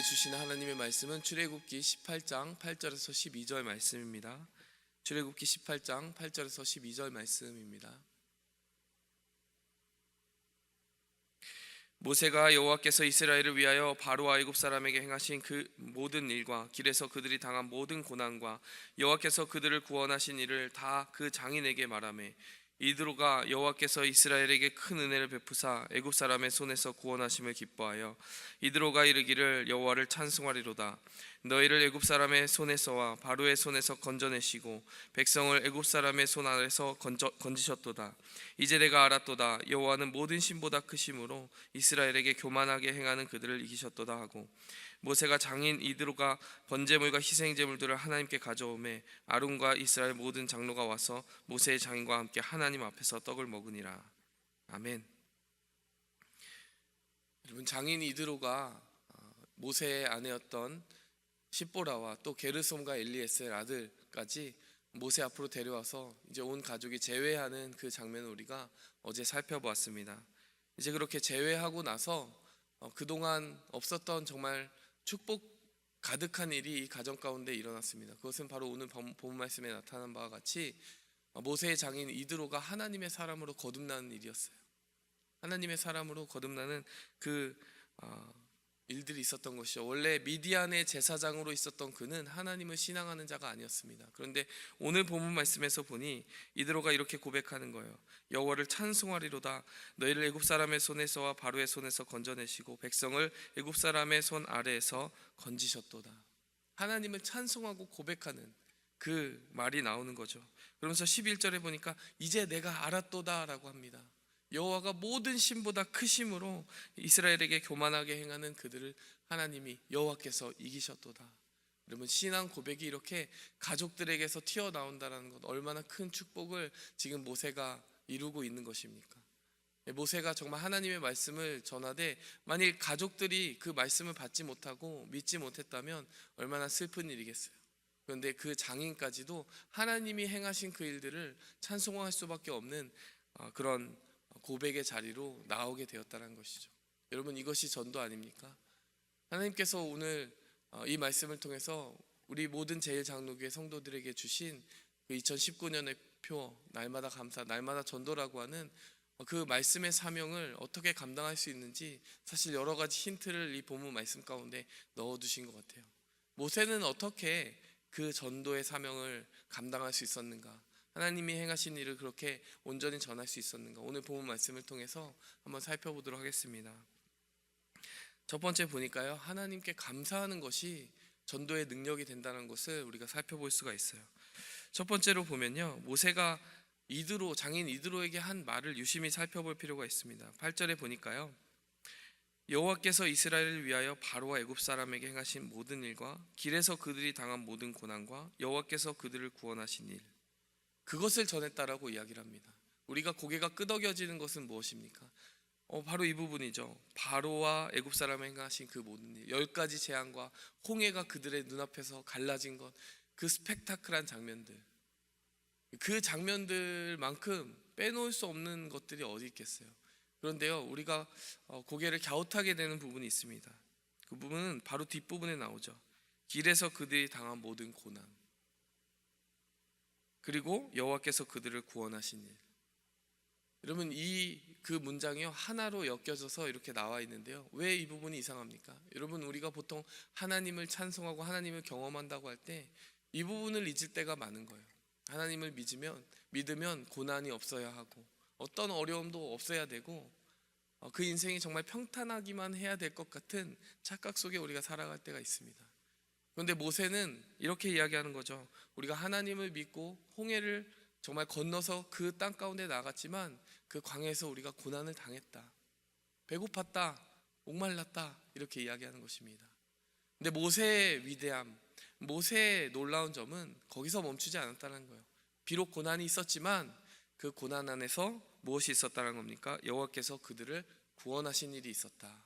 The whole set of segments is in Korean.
주시는 하나님의 말씀은 출애굽기 18장 8절에서 12절 말씀입니다. 출애굽기 18장 8절에서 12절 말씀입니다. 모세가 여호와께서 이스라엘을 위하여 바로와 애굽 사람에게 행하신 그 모든 일과 길에서 그들이 당한 모든 고난과 여호와께서 그들을 구원하신 일을 다 그 장인에게 말하매 이드로가 여호와께서 이스라엘에게 큰 은혜를 베푸사 애굽 사람의 손에서 구원하심을 기뻐하여 이드로가 이르기를 여호와를 찬송하리로다. 너희를 애굽 사람의 손에서와 바로의 손에서 건져내시고 백성을 애굽 사람의 손 아래서 건지셨도다. 이제 내가 알았도다. 여호와는 모든 신보다 크심으로 이스라엘에게 교만하게 행하는 그들을 이기셨도다 하고, 모세가 장인 이드로가 번제물과 희생제물들을 하나님께 가져오매 아론과 이스라엘 모든 장로가 와서 모세의 장인과 함께 하나님 앞에서 떡을 먹으니라. 아멘. 여러분, 장인 이드로가 모세의 아내였던 십보라와 또 게르솜과 엘리에셀 아들까지 모세 앞으로 데려와서 이제 온 가족이 제외하는 그 장면을 우리가 어제 살펴보았습니다. 이제 그렇게 제외하고 나서 그동안 없었던 정말 축복 가득한 일이 이 가정 가운데 일어났습니다. 그것은 바로 오늘 본문 말씀에 나타난 바와 같이 모세의 장인 이드로가 하나님의 사람으로 거듭나는 일이었어요. 하나님의 사람으로 거듭나는 그 일들이 있었던 것이죠. 원래 미디안의 제사장으로 있었던 그는 하나님을 신앙하는 자가 아니었습니다. 그런데 오늘 본문 말씀에서 보니 이드로가 이렇게 고백하는 거예요. 여호와를 찬송하리로다. 너희를 애굽 사람의 손에서와 바로의 손에서 건져내시고 백성을 애굽 사람의 손 아래에서 건지셨도다. 하나님을 찬송하고 고백하는 그 말이 나오는 거죠. 그러면서 11절에 보니까 이제 내가 알았도다 라고 합니다. 여호와가 모든 신보다 크심으로 이스라엘에게 교만하게 행하는 그들을 하나님이 여호와께서 이기셨도다. 여러분, 신앙 고백이 이렇게 가족들에게서 튀어나온다는 것, 얼마나 큰 축복을 지금 모세가 이루고 있는 것입니까? 모세가 정말 하나님의 말씀을 전하되 만일 가족들이 그 말씀을 받지 못하고 믿지 못했다면 얼마나 슬픈 일이겠어요. 그런데 그 장인까지도 하나님이 행하신 그 일들을 찬송할 수밖에 없는 그런 고백의 자리로 나오게 되었다는 것이죠. 여러분, 이것이 전도 아닙니까? 하나님께서 오늘 이 말씀을 통해서 우리 모든 제일장로교회 성도들에게 주신 그 2019년의 표, 날마다 감사, 날마다 전도라고 하는 그 말씀의 사명을 어떻게 감당할 수 있는지 사실 여러 가지 힌트를 이 본문 말씀 가운데 넣어두신 것 같아요. 모세는 어떻게 그 전도의 사명을 감당할 수 있었는가? 하나님이 행하신 일을 그렇게 온전히 전할 수 있었는가? 오늘 본문 말씀을 통해서 한번 살펴보도록 하겠습니다. 첫 번째 보니까요, 하나님께 감사하는 것이 전도의 능력이 된다는 것을 우리가 살펴볼 수가 있어요. 첫 번째로 보면요, 모세가 장인 이드로에게 한 말을 유심히 살펴볼 필요가 있습니다. 8절에 보니까요, 여호와께서 이스라엘을 위하여 바로와 애굽 사람에게 행하신 모든 일과 길에서 그들이 당한 모든 고난과 여호와께서 그들을 구원하신 일, 그것을 전했다라고 이야기를 합니다. 우리가 고개가 끄덕여지는 것은 무엇입니까? 바로 이 부분이죠. 바로와 애굽 사람이 행하신 그 모든 일, 10가지 재앙과 홍해가 그들의 눈앞에서 갈라진 것, 그 스펙타클한 장면들, 그 장면들만큼 빼놓을 수 없는 것들이 어디 있겠어요. 그런데요, 우리가 고개를 갸웃하게 되는 부분이 있습니다. 그 부분은 바로 뒷부분에 나오죠. 길에서 그들이 당한 모든 고난, 그리고 여호와께서 그들을 구원하신 일. 여러분, 그 문장이요, 하나로 엮여져서 이렇게 나와 있는데요, 왜 이 부분이 이상합니까? 여러분, 우리가 보통 하나님을 찬송하고 하나님을 경험한다고 할 때 이 부분을 잊을 때가 많은 거예요. 하나님을 믿으면 고난이 없어야 하고 어떤 어려움도 없어야 되고 그 인생이 정말 평탄하기만 해야 될 것 같은 착각 속에 우리가 살아갈 때가 있습니다. 그런데 모세는 이렇게 이야기하는 거죠. 우리가 하나님을 믿고 홍해를 정말 건너서 그 땅 가운데 나갔지만 그 광야에서 우리가 고난을 당했다, 배고팠다, 목말랐다, 이렇게 이야기하는 것입니다. 근데 모세의 위대함, 모세의 놀라운 점은 거기서 멈추지 않았다는 거예요. 비록 고난이 있었지만 그 고난 안에서 무엇이 있었다는 겁니까? 여호와께서 그들을 구원하신 일이 있었다.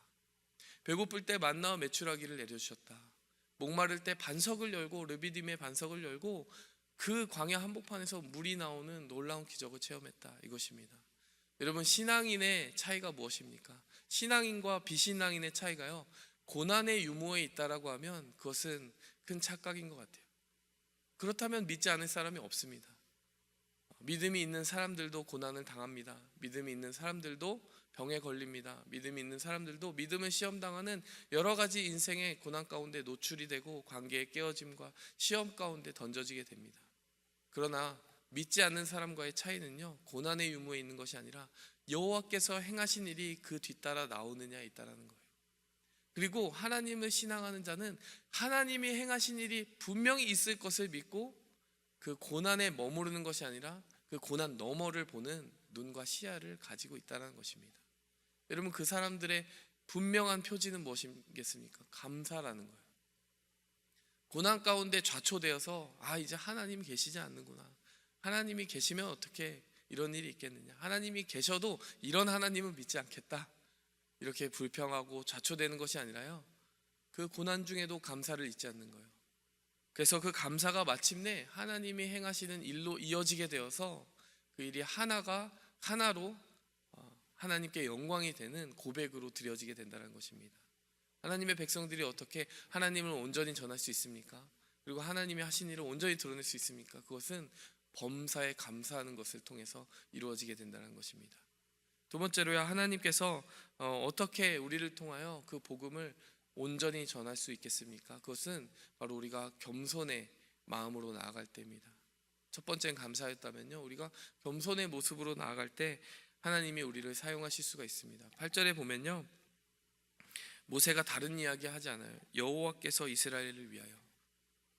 배고플 때 만나와 메추라기를 내려주셨다. 목마를 때 반석을 열고, 르비딤의 반석을 열고 그 광야 한복판에서 물이 나오는 놀라운 기적을 체험했다, 이것입니다. 여러분, 신앙인의 차이가 무엇입니까? 신앙인과 비신앙인의 차이가요, 고난의 유무에 있다라고 하면 그것은 큰 착각인 것 같아요. 그렇다면 믿지 않을 사람이 없습니다. 믿음이 있는 사람들도 고난을 당합니다. 믿음이 있는 사람들도 병에 걸립니다. 믿음이 있는 사람들도 믿음을 시험당하는 여러 가지 인생의 고난 가운데 노출이 되고 관계의 깨어짐과 시험 가운데 던져지게 됩니다. 그러나 믿지 않는 사람과의 차이는요, 고난의 유무에 있는 것이 아니라 여호와께서 행하신 일이 그 뒤따라 나오느냐에 있다라는 거예요. 그리고 하나님을 신앙하는 자는 하나님이 행하신 일이 분명히 있을 것을 믿고 그 고난에 머무르는 것이 아니라 그 고난 너머를 보는 눈과 시야를 가지고 있다는 것입니다. 여러분, 그 사람들의 분명한 표지는 무엇이겠습니까? 감사라는 거예요. 고난 가운데 좌초되어서 이제 하나님 계시지 않는구나. 하나님이 계시면 어떻게 이런 일이 있겠느냐. 하나님이 계셔도 이런 하나님은 믿지 않겠다. 이렇게 불평하고 좌초되는 것이 아니라요, 그 고난 중에도 감사를 잊지 않는 거예요. 그래서 그 감사가 마침내 하나님이 행하시는 일로 이어지게 되어서 그 일이 하나로 하나님께 영광이 되는 고백으로 드려지게 된다는 것입니다. 하나님의 백성들이 어떻게 하나님을 온전히 전할 수 있습니까? 그리고 하나님이 하신 일을 온전히 드러낼 수 있습니까? 그것은 범사에 감사하는 것을 통해서 이루어지게 된다는 것입니다. 두 번째로요, 하나님께서 어떻게 우리를 통하여 그 복음을 온전히 전할 수 있겠습니까? 그것은 바로 우리가 겸손의 마음으로 나아갈 때입니다. 첫 번째는 감사였다면요, 우리가 겸손의 모습으로 나아갈 때 하나님이 우리를 사용하실 수가 있습니다. 8절에 보면요, 모세가 다른 이야기 하지 않아요. 여호와께서 이스라엘을 위하여.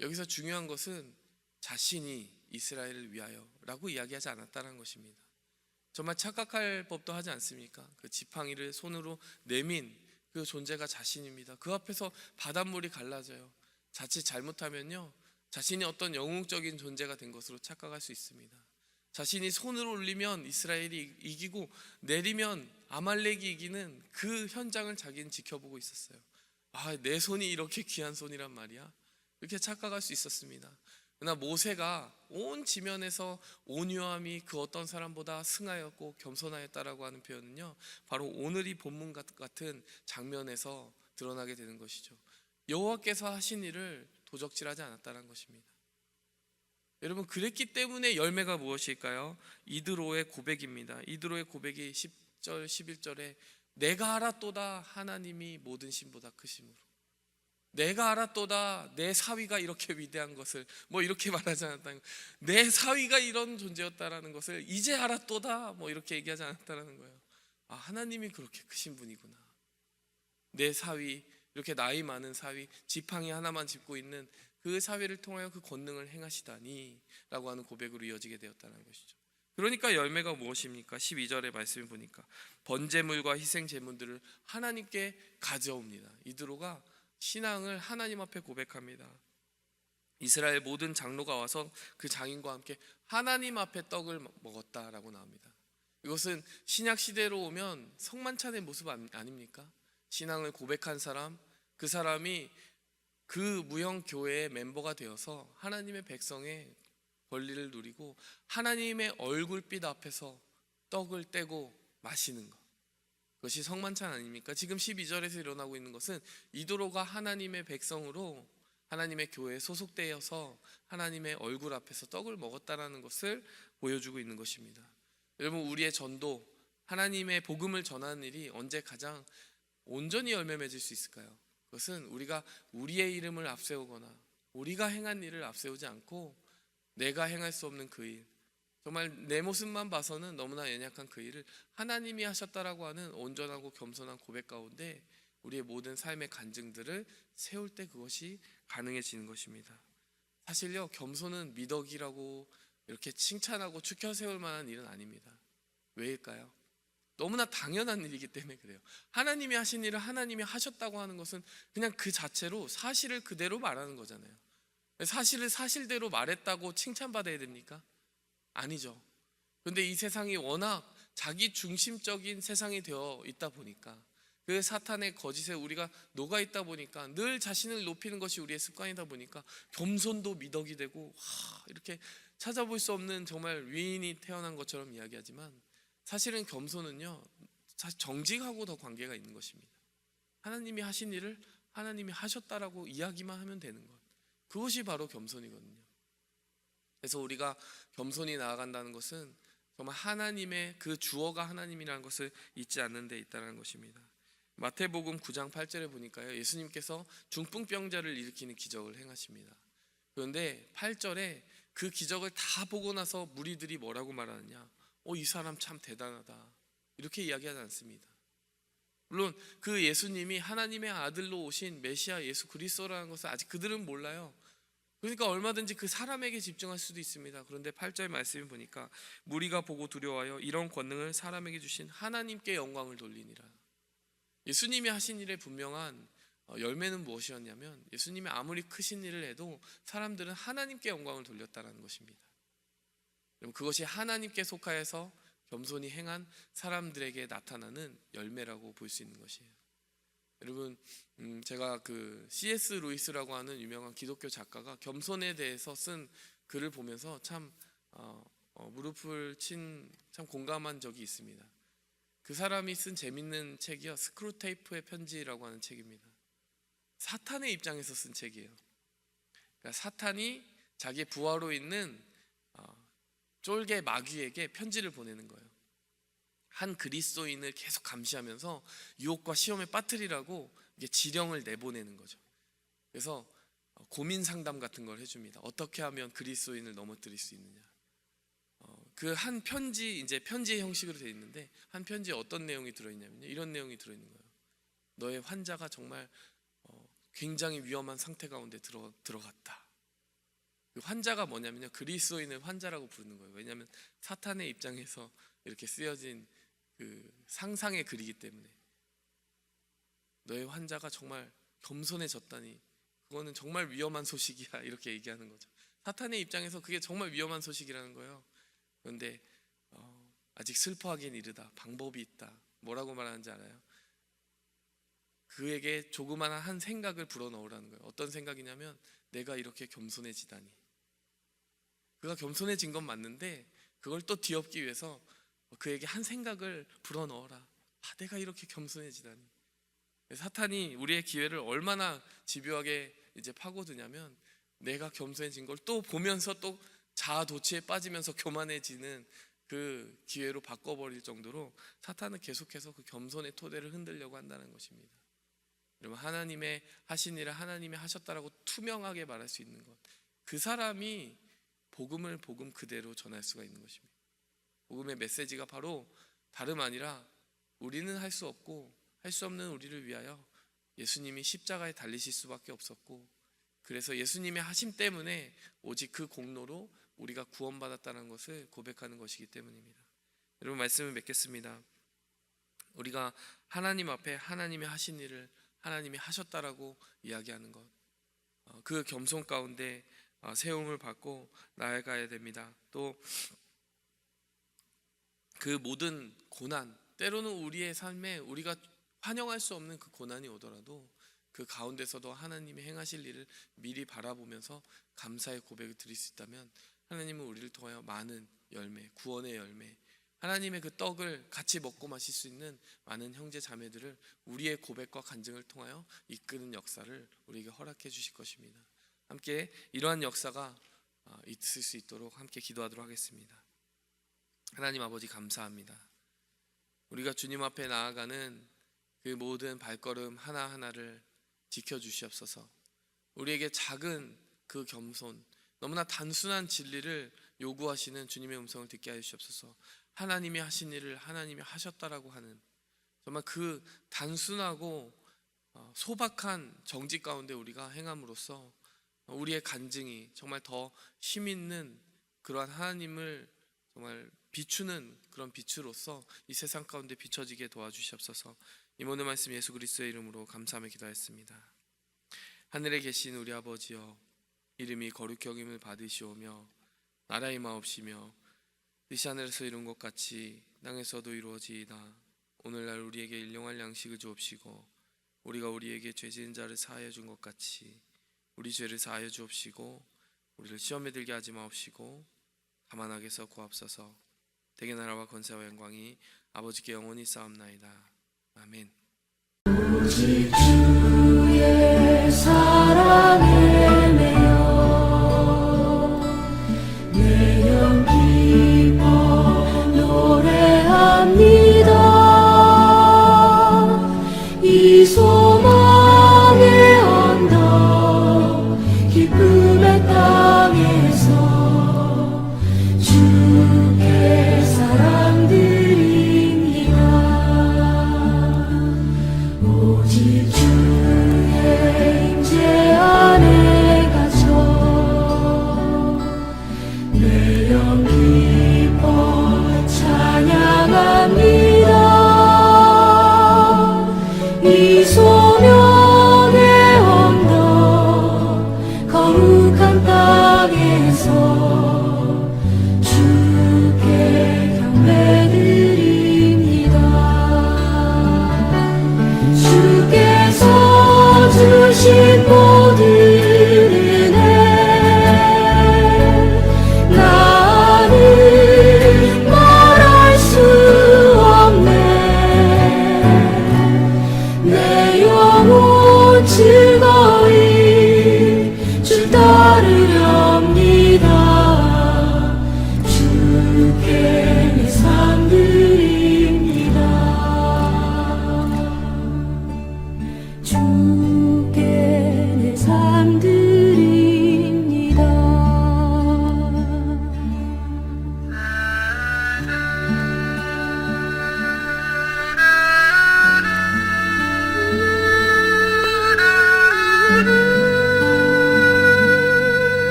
여기서 중요한 것은 자신이 이스라엘을 위하여 라고 이야기하지 않았다는 것입니다. 정말 착각할 법도 하지 않습니까? 그 지팡이를 손으로 내민 그 존재가 자신입니다. 그 앞에서 바닷물이 갈라져요. 자칫 잘못하면요, 자신이 어떤 영웅적인 존재가 된 것으로 착각할 수 있습니다. 자신이 손을 올리면 이스라엘이 이기고 내리면 아말렉이 이기는 그 현장을 자기는 지켜보고 있었어요. 내 손이 이렇게 귀한 손이란 말이야. 이렇게 착각할 수 있었습니다. 그러나 모세가 온 지면에서 온유함이 그 어떤 사람보다 승하였고 겸손하였다라고 하는 표현은요, 바로 오늘 이 본문 같은 장면에서 드러나게 되는 것이죠. 여호와께서 하신 일을 도적질하지 않았다는 것입니다. 여러분, 그랬기 때문에 열매가 무엇일까요? 이드로의 고백입니다. 이드로의 고백이 10절 11절에 내가 알았도다 하나님이 모든 신보다 크심으로, 내가 알았도다 내 사위가 이렇게 위대한 것을, 이렇게 말하지 않았다는 거예요. 내 사위가 이런 존재였다라는 것을 이제 알았도다 이렇게 얘기하지 않았다라는 거예요. 하나님이 그렇게 크신 분이구나. 내 사위, 이렇게 나이 많은 사위, 지팡이 하나만 짚고 있는 그 사위를 통하여 그 권능을 행하시다니 라고 하는 고백으로 이어지게 되었다는 것이죠. 그러니까 열매가 무엇입니까? 12절의 말씀을 보니까 번제물과 희생제물들을 하나님께 가져옵니다. 이드로가 신앙을 하나님 앞에 고백합니다. 이스라엘 모든 장로가 와서 그 장인과 함께 하나님 앞에 떡을 먹었다라고 나옵니다. 이것은 신약 시대로 오면 성만찬의 모습 아닙니까? 신앙을 고백한 사람, 그 사람이 그 무형 교회의 멤버가 되어서 하나님의 백성의 권리를 누리고 하나님의 얼굴빛 앞에서 떡을 떼고 마시는 것, 그것이 성만찬 아닙니까? 지금 12절에서 일어나고 있는 것은 이도로가 하나님의 백성으로 하나님의 교회에 소속되어서 하나님의 얼굴 앞에서 떡을 먹었다라는 것을 보여주고 있는 것입니다. 여러분, 우리의 전도, 하나님의 복음을 전하는 일이 언제 가장 온전히 열매 맺을 수 있을까요? 그것은 우리가 우리의 이름을 앞세우거나 우리가 행한 일을 앞세우지 않고 내가 행할 수 없는 그 일, 정말 내 모습만 봐서는 너무나 연약한 그 일을 하나님이 하셨다라고 하는 온전하고 겸손한 고백 가운데 우리의 모든 삶의 간증들을 세울 때 그것이 가능해지는 것입니다. 사실요, 겸손은 미덕이라고 이렇게 칭찬하고 추켜 세울 만한 일은 아닙니다. 왜일까요? 너무나 당연한 일이기 때문에 그래요. 하나님이 하신 일을 하나님이 하셨다고 하는 것은 그냥 그 자체로 사실을 그대로 말하는 거잖아요. 사실을 사실대로 말했다고 칭찬받아야 됩니까? 아니죠. 그런데 이 세상이 워낙 자기 중심적인 세상이 되어 있다 보니까, 그 사탄의 거짓에 우리가 녹아 있다 보니까, 늘 자신을 높이는 것이 우리의 습관이다 보니까 겸손도 미덕이 되고 이렇게 찾아볼 수 없는 정말 위인이 태어난 것처럼 이야기하지만, 사실은 겸손은요, 사실 정직하고 더 관계가 있는 것입니다. 하나님이 하신 일을 하나님이 하셨다라고 이야기만 하면 되는 것. 그것이 바로 겸손이거든요. 그래서 우리가 겸손히 나아간다는 것은 정말 하나님의 그 주어가 하나님이라는 것을 잊지 않는 데 있다는 것입니다. 마태복음 9장 8절에 보니까요, 예수님께서 중풍병자를 일으키는 기적을 행하십니다. 그런데 8절에 그 기적을 다 보고 나서 무리들이 뭐라고 말하느냐, 이 사람 참 대단하다, 이렇게 이야기하지 않습니다. 물론 그 예수님이 하나님의 아들로 오신 메시아 예수 그리스도라는 것을 아직 그들은 몰라요. 그러니까 얼마든지 그 사람에게 집중할 수도 있습니다. 그런데 8절 말씀을 보니까 무리가 보고 두려워하여 이런 권능을 사람에게 주신 하나님께 영광을 돌리니라. 예수님이 하신 일의 분명한 열매는 무엇이었냐면, 예수님이 아무리 크신 일을 해도 사람들은 하나님께 영광을 돌렸다는 것입니다. 그것이 하나님께 속하여서 겸손히 행한 사람들에게 나타나는 열매라고 볼 수 있는 것이에요. 여러분, 제가 그 C.S. 루이스라고 하는 유명한 기독교 작가가 겸손에 대해서 쓴 글을 보면서 참 무릎을 친 참 공감한 적이 있습니다. 그 사람이 쓴 재밌는 책이요, 스크루테이프의 편지라고 하는 책입니다. 사탄의 입장에서 쓴 책이에요. 그러니까 사탄이 자기 부하로 있는 쫄개 마귀에게 편지를 보내는 거예요. 한 그리스도인을 계속 감시하면서 유혹과 시험에 빠뜨리라고 이게 지령을 내보내는 거죠. 그래서 고민 상담 같은 걸 해줍니다. 어떻게 하면 그리스도인을 넘어뜨릴 수 있느냐. 그 한 편지, 이제 편지의 형식으로 되어 있는데, 한 편지에 어떤 내용이 들어있냐면요, 이런 내용이 들어있는 거예요. 너의 환자가 정말 굉장히 위험한 상태 가운데 들어갔다. 그 환자가 뭐냐면요, 그리스도인을 환자라고 부르는 거예요. 왜냐하면 사탄의 입장에서 이렇게 쓰여진 그 상상의 글이기 때문에. 너의 환자가 정말 겸손해졌다니 그거는 정말 위험한 소식이야, 이렇게 얘기하는 거죠. 사탄의 입장에서 그게 정말 위험한 소식이라는 거예요. 그런데 아직 슬퍼하기엔 이르다, 방법이 있다. 뭐라고 말하는지 알아요? 그에게 조그마한 한 생각을 불어넣으라는 거예요. 어떤 생각이냐면, 내가 이렇게 겸손해지다니. 그가 겸손해진 건 맞는데 그걸 또 뒤엎기 위해서 그에게 한 생각을 불어넣어라. 내가 이렇게 겸손해지다니. 사탄이 우리의 기회를 얼마나 집요하게 이제 파고드냐면, 내가 겸손해진 걸 또 보면서 또 자아 도취에 빠지면서 교만해지는 그 기회로 바꿔버릴 정도로 사탄은 계속해서 그 겸손의 토대를 흔들려고 한다는 것입니다. 여러분, 하나님의 하신 일을 하나님이 하셨다라고 투명하게 말할 수 있는 것, 그 사람이 복음을 복음 그대로 전할 수가 있는 것입니다. 복음의 메시지가 바로 다름 아니라 우리는 할 수 없고 할 수 없는 우리를 위하여 예수님이 십자가에 달리실 수밖에 없었고, 그래서 예수님의 하심 때문에 오직 그 공로로 우리가 구원받았다는 것을 고백하는 것이기 때문입니다. 여러분, 말씀을 맺겠습니다. 우리가 하나님 앞에 하나님이 하신 일을 하나님이 하셨다라고 이야기하는 것, 그 겸손 가운데 세움을 받고 나아가야 됩니다. 또 그 모든 고난, 때로는 우리의 삶에 우리가 환영할 수 없는 그 고난이 오더라도 그 가운데서도 하나님이 행하실 일을 미리 바라보면서 감사의 고백을 드릴 수 있다면, 하나님은 우리를 통하여 많은 열매, 구원의 열매, 하나님의 그 떡을 같이 먹고 마실 수 있는 많은 형제 자매들을 우리의 고백과 간증을 통하여 이끄는 역사를 우리에게 허락해 주실 것입니다. 함께 이러한 역사가 있을 수 있도록 함께 기도하도록 하겠습니다. 하나님 아버지, 감사합니다. 우리가 주님 앞에 나아가는 그 모든 발걸음 하나하나를 지켜주시옵소서. 우리에게 작은 그 겸손, 너무나 단순한 진리를 요구하시는 주님의 음성을 듣게 하여 주시옵소서. 하나님이 하신 일을 하나님이 하셨다라고 하는 정말 그 단순하고 소박한 정직 가운데 우리가 행함으로써 우리의 간증이 정말 더 힘있는 그러한 하나님을 정말 비추는 그런 빛으로서 이 세상 가운데 비춰지게 도와주시옵소서. 이 모든 말씀 예수 그리스도의 이름으로 감사하며 기도했습니다. 하늘에 계신 우리 아버지여, 이름이 거룩히 여김을 받으시오며 나라의 마옵시며 뜻이 하늘에서 이룬 것 같이 땅에서도 이루어지이다. 오늘날 우리에게 일용할 양식을 주옵시고 우리가 우리에게 죄 지은 자를 사하여 준 것 같이 우리 죄를 사하여 주옵시고 우리를 시험에 들게 하지 마옵시고 다만 악에서 구하옵소서. 대개 나라와 권세와 영광이 아버지께 영원히 쌓옵나이다. 아멘. 오직 주의 사랑에 매여 내 영 기뻐 노래합니다. 이 소망의 언덕 기쁨의 땅에서 주의 사랑 드립니다. 오직 주